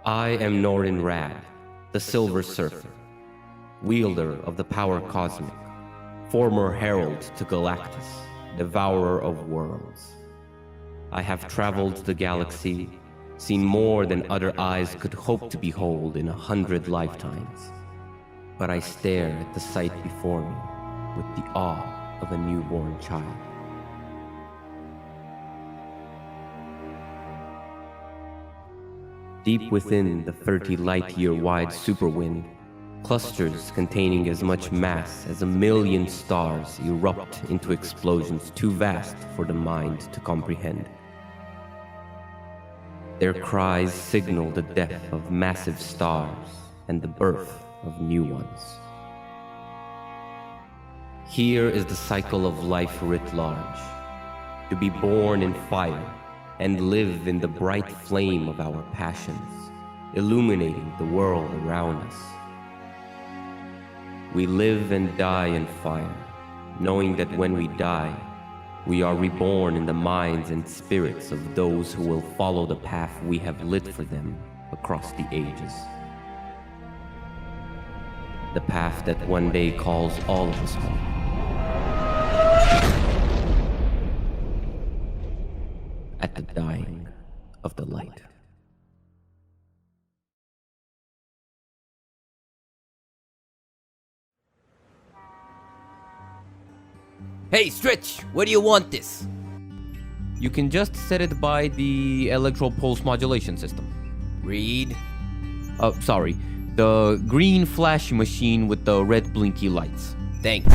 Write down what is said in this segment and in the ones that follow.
I am Norrin Radd, the Silver Surfer, wielder of the power cosmic, former herald to Galactus, devourer of worlds. I have traveled the galaxy, seen more than other eyes could hope to behold in 100 lifetimes. But I stare at the sight before me with the awe of a newborn child. Deep within the 30 light-year-wide superwind, clusters containing as much mass as 1,000,000 stars erupt into explosions too vast for the mind to comprehend. Their cries signal the death of massive stars and the birth of new ones. Here is the cycle of life writ large, to be born in fire and live in the bright flame of our passions, illuminating the world around us. We live and die in fire, knowing that when we die, we are reborn in the minds and spirits of those who will follow the path we have lit for them across the ages. The path that one day calls all of us home. At the dying of the light. Hey, Stretch, where do you want this? You can just set it by the electro pulse modulation system. Read. Sorry. The green flashy machine with the red blinky lights. Thanks.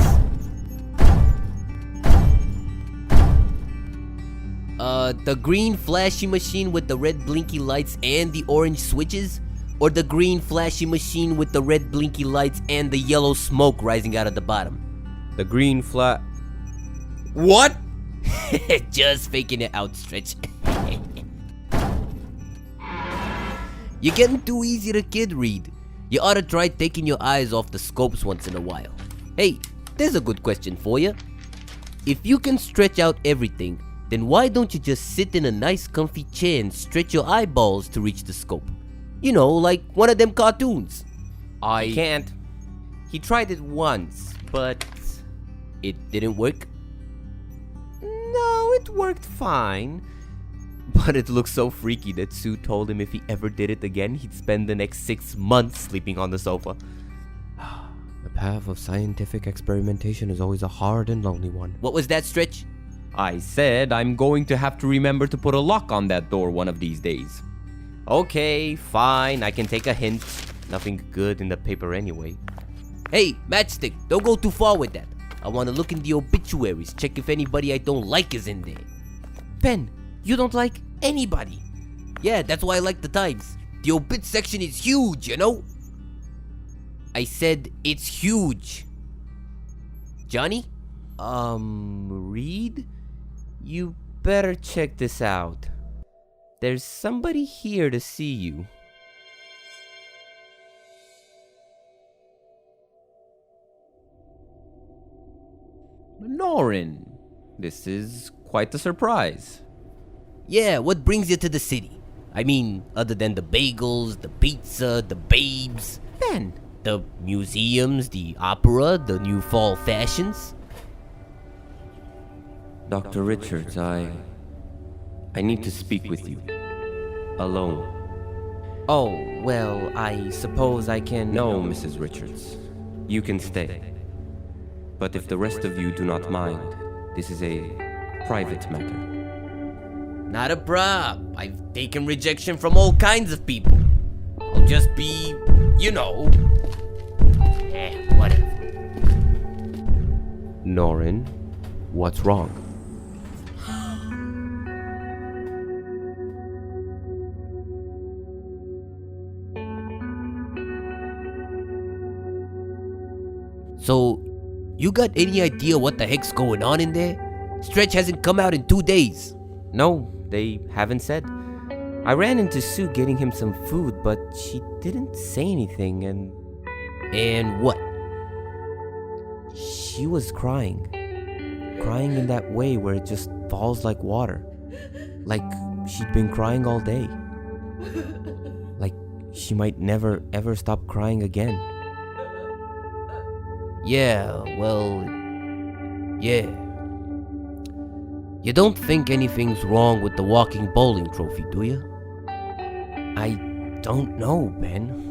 The green flashy machine with the red blinky lights and the orange switches? Or the green flashy machine with the red blinky lights and the yellow smoke rising out of the bottom? The green What? Just faking it out, Stretch. You're getting too easy to kid read. You ought to try taking your eyes off the scopes once in a while. Hey, there's a good question for you. If you can stretch out everything, then why don't you just sit in a nice comfy chair and stretch your eyeballs to reach the scope? You know, like one of them cartoons. I can't. He tried it once, but It didn't work? no, it worked fine. But it looked so freaky that Sue told him if he ever did it again, he'd spend the next 6 months sleeping on the sofa. The path of scientific experimentation is always a hard and lonely one. What was that, Stretch? I said I'm going to have to remember to put a lock on that door one of these days. Okay, fine, I can take a hint. Nothing good in the paper anyway. Hey, Matchstick, don't go too far with that. I want to look in the obituaries, check if anybody I don't like is in there. Ben, you don't like anybody. Yeah, that's why I like the Times. The obit section is huge, you know? I said it's huge. Johnny? Reed? You better check this out. There's somebody here to see you. Norrin, this is quite a surprise. Yeah, what brings you to the city? I mean, other than the bagels, the pizza, the babes. Ben, The museums, the opera, the new fall fashions. Dr. Richards, I need to speak with you. Alone. Oh, well, I suppose I can... No, Mrs. Richards. You can stay. But if the rest of you do not mind, this is a private matter. Not a prob. I've taken rejection from all kinds of people. I'll just be, you know. Whatever. Norrin, what's wrong? So, you got any idea what the heck's going on in there? Stretch hasn't come out in 2 days. No, they haven't said. I ran into Sue getting him some food, but she didn't say anything, and what? she was crying. Crying in that way where it just falls like water. Like she'd been crying all day. Like she might never ever stop crying again. Yeah. You don't think anything's wrong with the walking bowling trophy, do you? I don't know, Ben.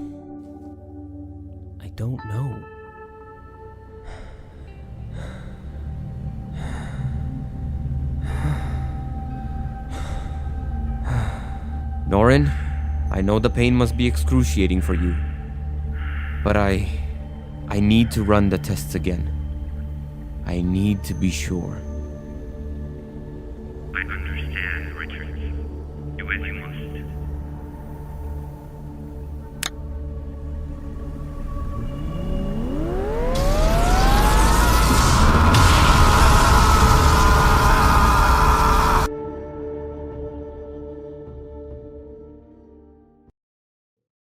I don't know. Norrin, I know the pain must be excruciating for you, but I need to run the tests again. I need to be sure. I understand, Richard. Do as you must.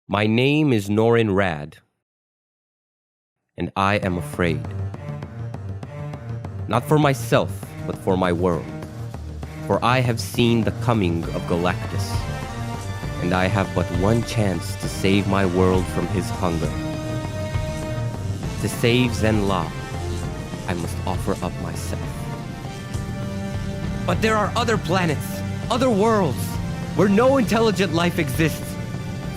My name is Norrin Radd, and I am afraid. Not for myself, but for my world. For I have seen the coming of Galactus, and I have but one chance to save my world from his hunger. To save Zenla, I must offer up myself. But there are other planets, other worlds, where no intelligent life exists.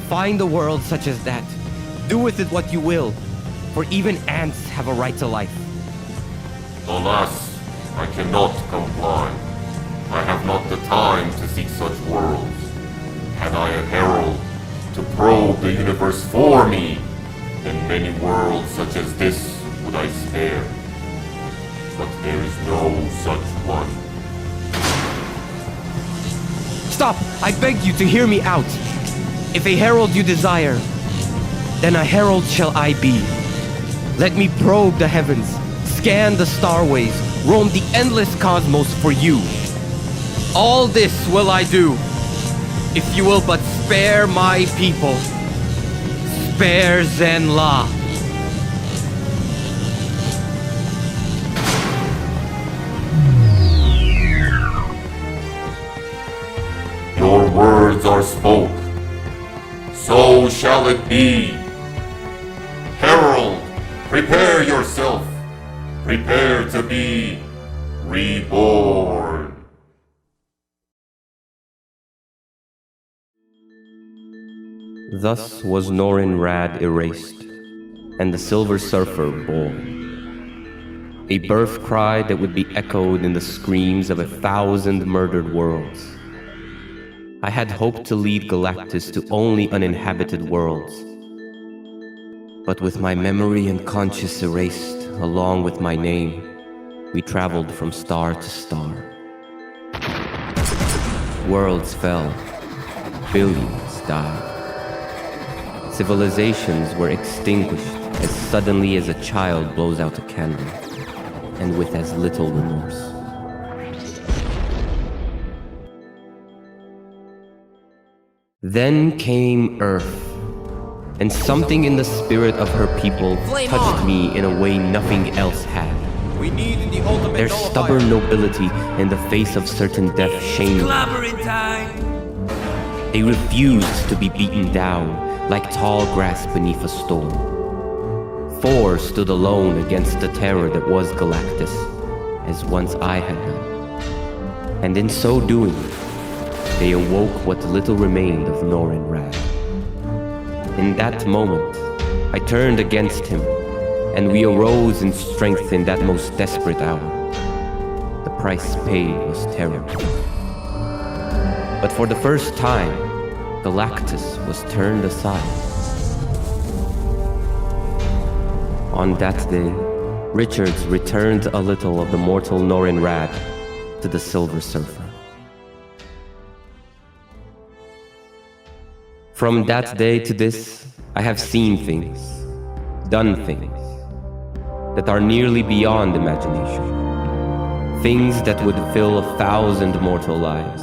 Find a world such as that. Do with it what you will, for even ants have a right to life. Alas, I cannot comply. I have not the time to seek such worlds. Had I a herald to probe the universe for me, then many worlds such as this would I spare. But there is no such one. Stop! I beg you to hear me out. If a herald you desire, then a herald shall I be. Let me probe the heavens, scan the starways, roam the endless cosmos for you. All this will I do, if you will but spare my people. Spare Zenla. Your words are spoke. So shall it be. Herald, prepare yourself. Prepare to be reborn. Thus was Norrin Radd erased, and the Silver Surfer born. A birth cry that would be echoed in the screams of 1,000 murdered worlds. I had hoped to lead Galactus to only uninhabited worlds. But with my memory and conscience erased, along with my name, we traveled from star to star. Worlds fell. Billions died. Civilizations were extinguished as suddenly as a child blows out a candle, and with as little remorse. Then came Earth, and something in the spirit of her people touched me in a way nothing else had. We need the ultimate Their stubborn nobility in the face of certain death shamed them. They refused to be beaten down like tall grass beneath a storm. Four stood alone against the terror that was Galactus, as once I had done. And in so doing, they awoke what little remained of Norrin Radd. In that moment, I turned against him, and we arose in strength in that most desperate hour. The price paid was terrible. But for the first time, Galactus was turned aside. On that day, Richards returned a little of the mortal Norrin Radd to the Silver Surfer. From that day to this, I have seen things, done things, that are nearly beyond imagination. Things that would fill 1,000 mortal lives.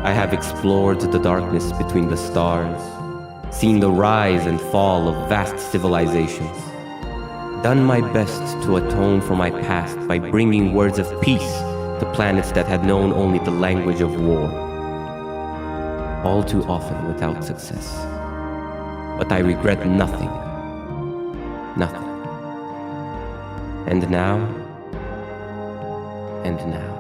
I have explored the darkness between the stars, seen the rise and fall of vast civilizations, done my best to atone for my past by bringing words of peace to planets that had known only the language of war. All too often without success. but I regret nothing. Nothing. And now, and now.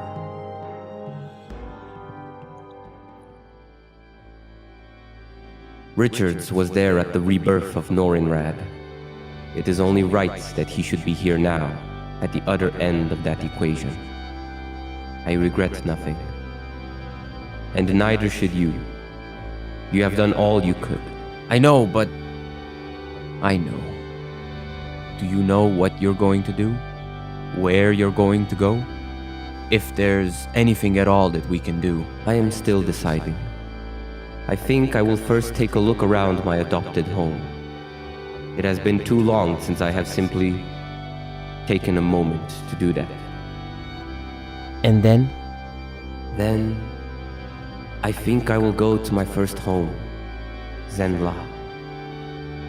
Richards was there at the rebirth of Norrin Radd. It is only right that he should be here now, at the other end of that equation. I regret nothing. And neither should you. You have done all you could. I know, but... I know. Do you know what you're going to do? Where you're going to go? If there's anything at all that we can do. I am still deciding. I think I will first take a look around my adopted home. It has been too long since I have simply taken a moment to do that. And then? Then, I think I will go to my first home, Zenla.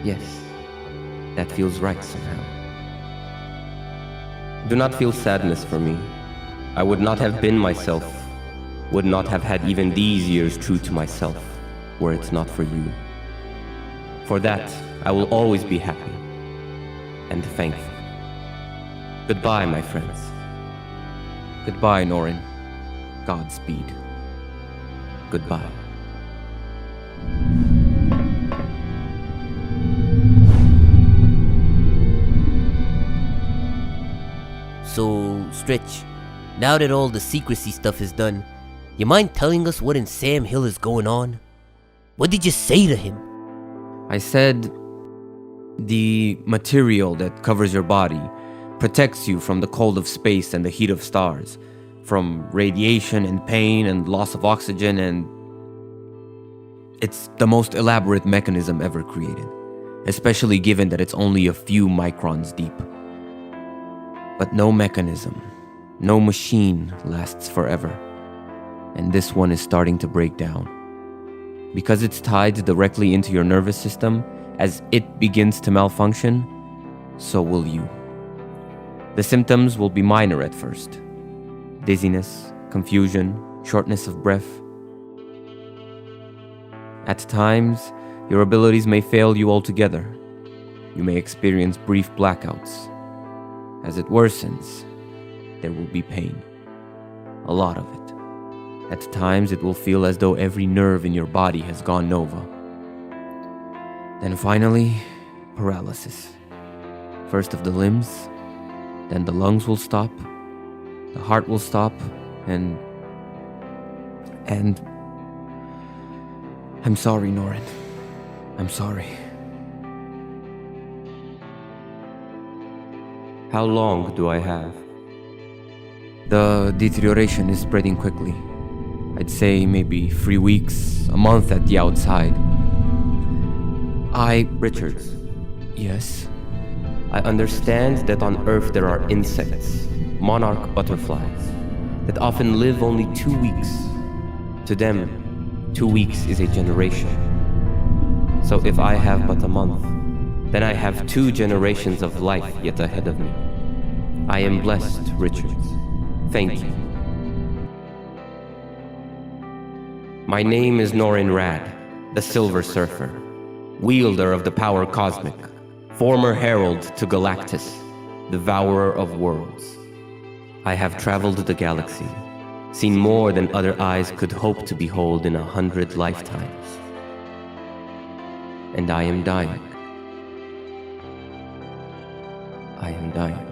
Yes, that feels right somehow. Do not feel sadness for me. I would not have been myself, would not have had even these years true to myself, were it not for you. For that, I will always be happy and thankful. Goodbye, my friends. Goodbye, Norrin. Godspeed. Goodbye. So, Stretch, now that all the secrecy stuff is done, you mind telling us what in Sam Hill is going on? What did you say to him? I said... the material that covers your body protects you from the cold of space and the heat of stars, from radiation and pain and loss of oxygen, and... it's the most elaborate mechanism ever created, especially given that it's only a few microns deep. But no mechanism, no machine lasts forever, and this one is starting to break down. Because it's tied directly into your nervous system, as it begins to malfunction, so will you. The symptoms will be minor at first. Dizziness, confusion, shortness of breath. At times, your abilities may fail you altogether. You may experience brief blackouts. As it worsens, there will be pain. A lot of it. At times, it will feel as though every nerve in your body has gone nova. Then finally, paralysis. First of the limbs, then the lungs will stop, the heart will stop, and... I'm sorry, Norrin. I'm sorry. How long do I have? The deterioration is spreading quickly. I'd say maybe 3 weeks, a month at the outside. Richards, Yes? I understand that on Earth there are insects, monarch butterflies, that often live only 2 weeks. To them, 2 weeks is a generation. So if I have but a month, then I have 2 generations of life yet ahead of me. I am blessed, Richards. Thank you. My name is Norrin Radd, the Silver Surfer, wielder of the power cosmic, former herald to Galactus, devourer of worlds. I have traveled the galaxy, seen more than other eyes could hope to behold in 100 lifetimes. And I am dying. I am dying.